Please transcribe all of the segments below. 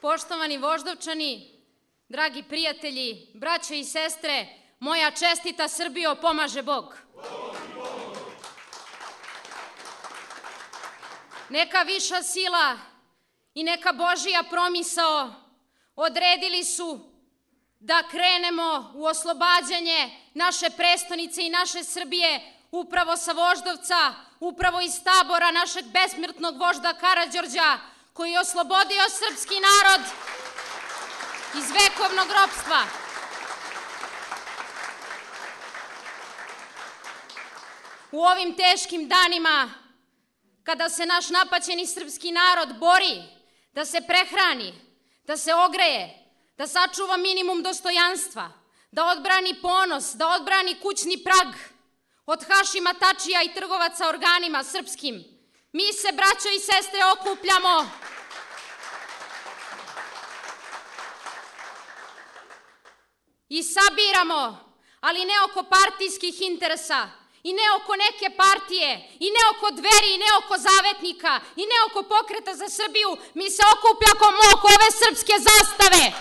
Poštovani Voždovčani, dragi prijatelji, braćo i sestre, moja čestita Srbijo, pomaže Bog. Neka viša sila i neka Božija promisao odredili su da krenemo u oslobađanje naše prestonice i naše Srbije upravo sa Voždovca, upravo iz tabora našeg besmrtnog vožda Karađorđa, koji je oslobodio srpski narod iz vekovnog ropstva. U ovim teškim danima, kada se naš napaćeni srpski narod bori da se prehrani, da se ogreje, da sačuva minimum dostojanstva, da odbrani ponos, da odbrani kućni prag od Hašima Tačija i trgovaca organima srpskim, mi se, braćo i sestre, okupljamo i sabiramo, ali ne oko partijskih interesa, i ne oko neke partije, i ne oko Dveri, i ne oko Zavetnika, i ne oko Pokreta za Srbiju, mi se okupljamo oko ove srpske zastave.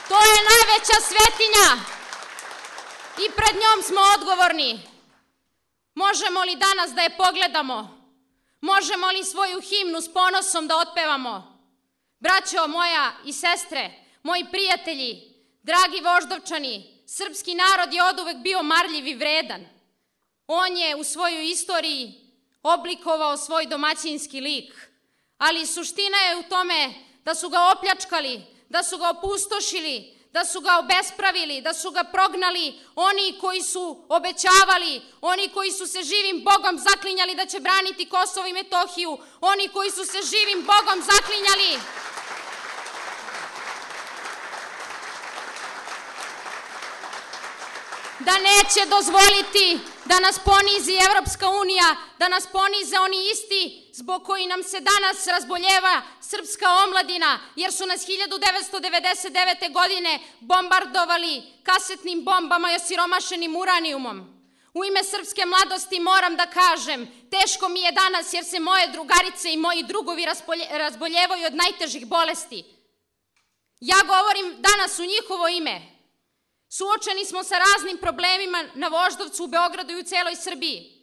To je najveća svetinja i pred njom smo odgovorni. Možemo li danas da je pogledamo? Možemo li svoju himnu s ponosom da otpevamo? Braćo moja i sestre, moji prijatelji, dragi Voždovčani, srpski narod je oduvek bio marljiv i vredan. On je u svojoj istoriji oblikovao svoj domaćinski lik, ali suština je u tome da su ga opljačkali, da su ga opustošili, da su ga obespravili, da su ga prognali oni koji su obećavali, oni koji su se živim Bogom zaklinjali da će braniti Kosovo i Metohiju, oni koji su se živim Bogom zaklinjali da neće dozvoliti da nas ponizi Evropska unija, da nas ponize oni isti zbog koji nam se danas razboljeva srpska omladina, jer su nas 1999. godine bombardovali kasetnim bombama i osiromašenim uranijumom. U ime srpske mladosti moram da kažem, teško mi je danas jer se moje drugarice i moji drugovi razboljevaju od najtežih bolesti. Ja govorim danas u njihovo ime. Suočeni smo sa raznim problemima na Voždovcu, u Beogradu i u celoj Srbiji.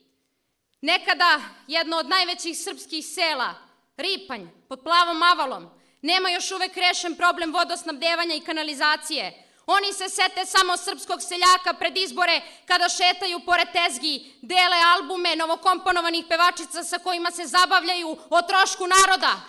Nekada jedno od najvećih srpskih sela, Ripanj, pod Plavom Avalom, nema još uvek rešen problem vodosnabdevanja i kanalizacije. Oni se sete samo srpskog seljaka pred izbore kada šetaju pored tezgi, dele albume novokomponovanih pevačica sa kojima se zabavljaju o trošku naroda.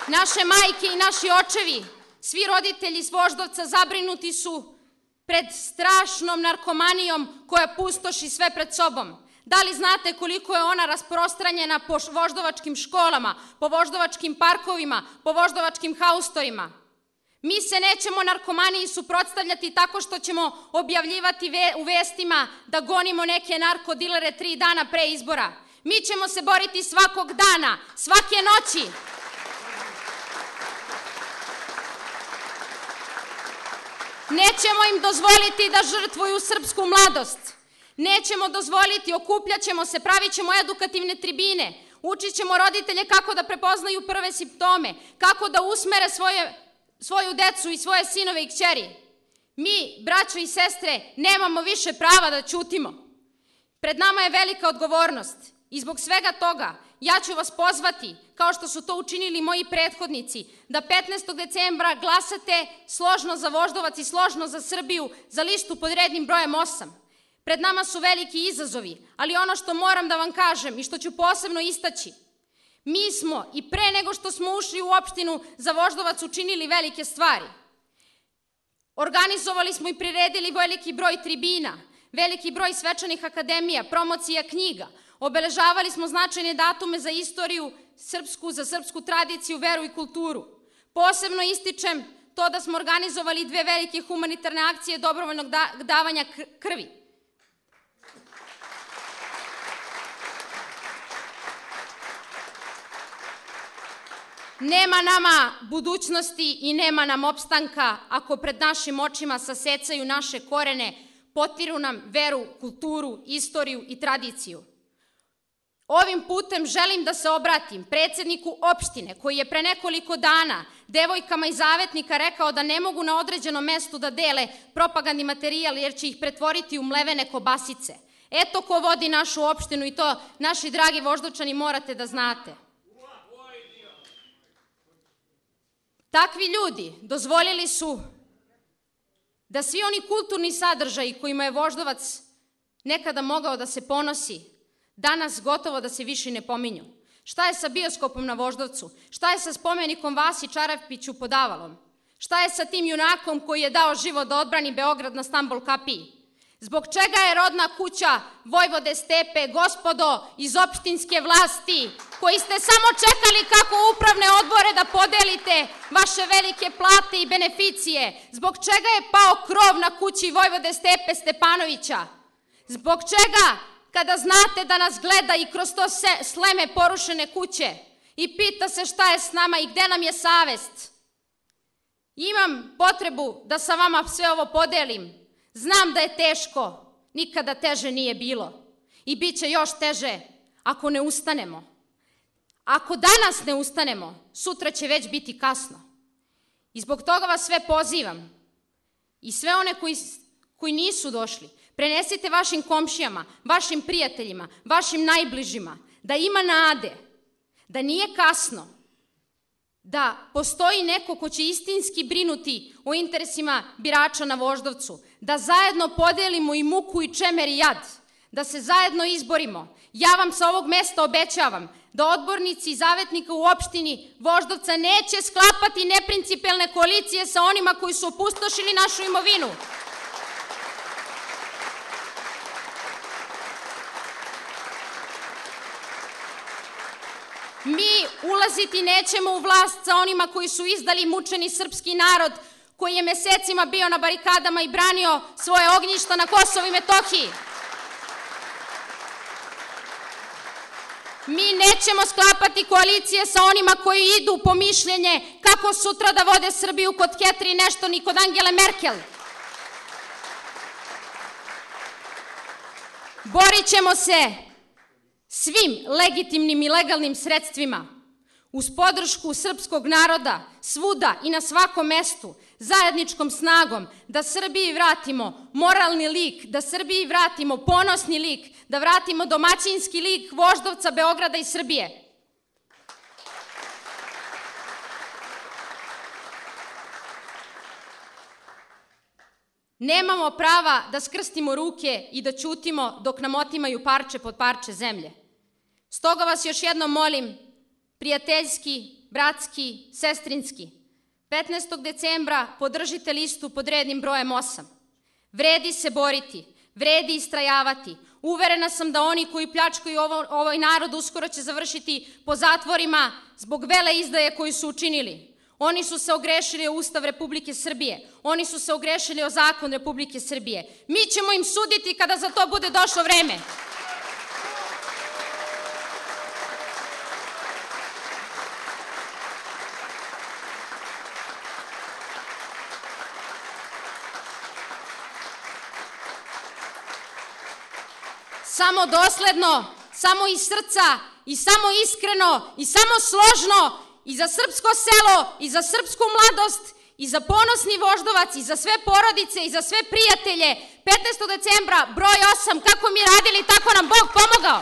Naše majke i naši očevi, svi roditelji iz Voždovca zabrinuti su pred strašnom narkomanijom koja pustoši sve pred sobom. Da li znate koliko je ona rasprostranjena po voždovačkim školama, po voždovačkim parkovima, po voždovačkim haustorima? Mi se nećemo narkomaniji suprotstavljati tako što ćemo objavljivati u vestima da gonimo neke narkodilere 3 dana pre izbora. Mi ćemo se boriti svakog dana, svake noći. Nećemo im dozvoliti da žrtvuju srpsku mladost. Nećemo dozvoliti, okupljat ćemo se, pravit ćemo edukativne tribine, učit ćemo roditelje kako da prepoznaju prve simptome, kako da usmere svoju decu i svoje sinove i kćeri. Mi, braćo i sestre, nemamo više prava da ćutimo. Pred nama je velika odgovornost i zbog svega toga ja ću vas pozvati, kao što su to učinili moji prethodnici, da 15. decembra glasate složno za Voždovac i složno za Srbiju za listu pod rednim brojem 8. Pred nama su veliki izazovi, ali ono što moram da vam kažem i što ću posebno istaći, mi smo i pre nego što smo ušli u opštinu za Voždovac učinili velike stvari. Organizovali smo i priredili veliki broj tribina, veliki broj svečanih akademija, promocija knjiga, obeležavali smo značajne datume za istoriju srpsku, za srpsku tradiciju, veru i kulturu. Posebno ističem to da smo organizovali 2 velike humanitarne akcije dobrovoljnog davanja krvi. Nema nama budućnosti i nema nam opstanka ako pred našim očima sasecaju naše korene, potiru nam veru, kulturu, istoriju i tradiciju. Ovim putem želim da se obratim predsedniku opštine koji je pre nekoliko dana devojkama iz Zavetnika rekao da ne mogu na određenom mestu da dele propagandni materijal jer će ih pretvoriti u mlevene kobasice. Eto ko vodi našu opštinu i to, naši dragi Voždovčani, morate da znate. Takvi ljudi dozvolili su da svi oni kulturni sadržaji kojima je Voždovac nekada mogao da se ponosi, danas gotovo da se više ne pominju. Šta je sa bioskopom na Voždovcu? Šta je sa spomenikom Vasi Čarapiću pod Avalom? Šta je sa tim junakom koji je dao život da odbrani Beograd na Stambol kapiji? Zbog čega je rodna kuća Vojvode Stepe, gospodo iz opštinske vlasti, koji ste samo čekali kako upravne odbore da podelite vaše velike plate i beneficije? Zbog čega je pao krov na kući Vojvode Stepe Stepanovića? Zbog čega, kada znate da nas gleda i kroz to sleme porušene kuće i pita se šta je s nama i gde nam je savest? Imam potrebu da sa vama sve ovo podelim. Znam da je teško, nikada teže nije bilo i bit će još teže ako ne ustanemo. Ako danas ne ustanemo, sutra će već biti kasno. I zbog toga vas sve pozivam i sve one koji nisu došli, prenesite vašim komšijama, vašim prijateljima, vašim najbližima, da ima nade, da nije kasno, da postoji neko ko će istinski brinuti o interesima birača na Voždovcu, da zajedno podelimo i muku i čemer i jad, da se zajedno izborimo. Ja vam sa ovog mesta obećavam da odbornici Zavetnika u opštini Voždovca neće sklapati neprincipijelne koalicije sa onima koji su opustošili našu imovinu. Mi ulaziti nećemo u vlast sa onima koji su izdali mučeni srpski narod, koji je mesecima bio na barikadama i branio svoje ognjišta na Kosovu i Metohiji. Mi nećemo sklapati koalicije sa onima koji idu po mišljenje kako sutra da vode Srbiju kod Catherine Ashton i kod Angele Merkel. Borit ćemo se svim legitimnim i legalnim sredstvima, uz podršku srpskog naroda, svuda i na svakom mestu, zajedničkom snagom, da Srbiji vratimo moralni lik, da Srbiji vratimo ponosni lik, da vratimo domaćinski lik Voždovca, Beograda i Srbije. Nemamo prava da skrstimo ruke i da ćutimo dok nam otimaju parče pod parče zemlje. Stoga vas još jednom molim, prijateljski, bratski, sestrinski, 15. decembra podržite listu pod rednim brojem 8. Vredi se boriti, vredi istrajavati. Uverena sam da oni koji pljačkaju ovaj narod uskoro će završiti po zatvorima zbog veleizdaje koju su učinili. Oni su se ogrešili o Ustav Republike Srbije. Oni su se ogrešili o zakon Republike Srbije. Mi ćemo im suditi kada za to bude došlo vreme. Samo dosledno, samo iz srca i samo iskreno i samo složno i za srpsko selo i za srpsku mladost i za ponosni Voždovac i za sve porodice i za sve prijatelje. 15. decembra, broj 8, kako mi radili, tako nam Bog pomogao.